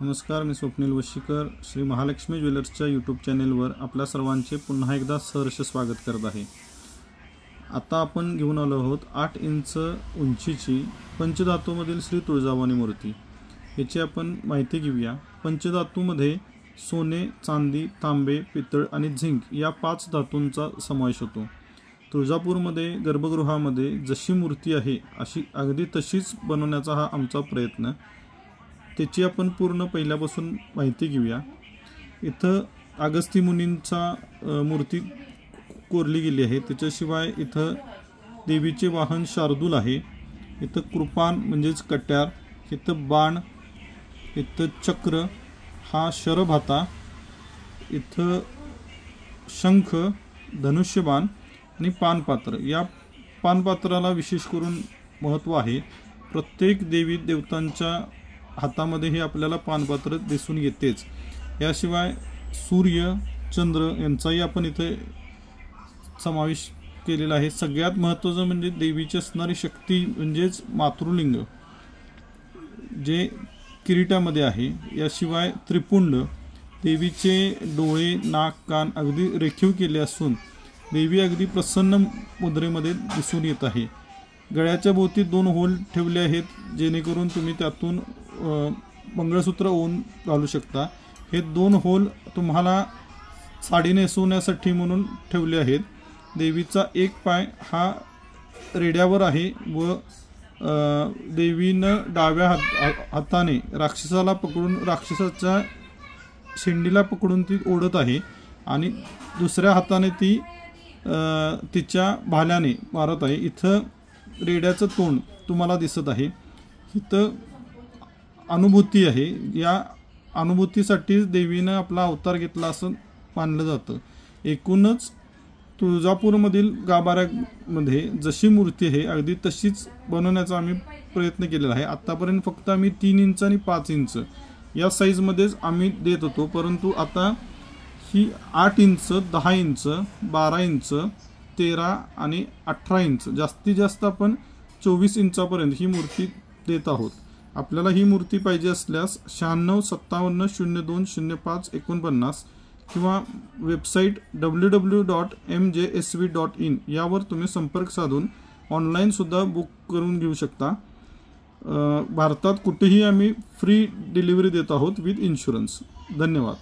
नमस्कार, मी स्वप्नील वशीकर श्री महालक्ष्मी ज्वेलर्सच्या यूट्यूब चॅनेलवर आपल्या सर्वांचे पुन्हा एकदा सहर्ष स्वागत करत आहे। आता आपण घेऊन आलो आहोत 8 इंच उंचीची पंचधातूमधील श्री तुळजाभवानी मूर्ती। याची आपण माहिती घेऊया। पंचधातूमध्ये सोने, चांदी, तांबे, पितळ आणि झिंक या 5 धातूंचा समावेश होतो। तुळजापूरमध्ये गर्भगृहामध्ये जशी मूर्ती आहे अशी अगदी तशीच बनवण्याचा हा आमचा प्रयत्न। त्याची आपण पूर्ण पहिल्यापासून माहिती घेऊया। इथं अगस्ती मुनींचा मूर्ती कोरली गेली आहे। त्याच्याशिवाय इथं देवीचे वाहन शार्दूल आहे। इथं कृपान म्हणजेच कट्यार, इथं बाण, इथं चक्र हा शरभाता, इथं शंख, धनुष्यबाण आणि पानपात्र। या पानपात्राला विशेष करून महत्त्व आहे। प्रत्येक देवी देवतांच्या हातामध्ये हे आपल्याला पानपात्र दिसून येतेच। याशिवाय सूर्य, चंद्र यांचाही आपण इथे समावेश केलेला आहे। सगळ्यात महत्त्वाचं म्हणजे देवीची असणारी शक्ती म्हणजेच मातृलिंग जे किरीटामध्ये आहे। याशिवाय त्रिपुंड, देवीचे डोळे, नाक, कान अगदी रेखीव केले असून देवी अगदी प्रसन्न मुद्रेमध्ये दिसून येत आहे। गळ्याच्या भोवती 2 होल ठेवले आहेत, जेणेकरून तुम्ही त्यातून मंगळसूत्र ओवून घालू शकता। हे 2 होल तुम्हाला साडी नेसवण्यासाठी म्हणून ठेवले आहेत। देवीचा एक पाय हा रेड्यावर आहे व देवीनं डाव्या हाताने राक्षसाला पकडून राक्षसाच्या शेंडीला पकडून ती ओढत आहे आणि दुसऱ्या हाताने ती तिच्या भाल्याने मारत आहे। इथं रेड्याचं तोंड तुम्हाला दिसत आहे। इथं अनुभूती आहे। या अनुभूतीसाठी देवीने आपला अवतार घेतला असं मानलं जातं। एकूणच तुळजापूरमधील गाभाऱ्यामध्ये जशी मूर्ती आहे अगदी तशीच बनवण्याचा आम्ही प्रयत्न केलेला आहे। आतापर्यंत फक्त आम्ही 3 इंच आणि 5 इंच या साईजमध्येच आम्ही देत होतो, परंतु आता ही 8 इंच, 10 इंच, 12 इंच, 13 आणि 18 इंच, जास्तीत जास्त आपण 24 इंचापर्यंत ही मूर्ती देत आहोत। आपल्याला ही मूर्ती पाहिजे असल्यास 9657020549 किंवा वेबसाईट www.mjsv.in यावर तुम्ही संपर्क साधून ऑनलाईन सुद्धा बुक करून घेऊ शकता। भारतात कुठेही आम्ही फ्री डिलिव्हरी देत आहोत विथ इन्शुरन्स। धन्यवाद।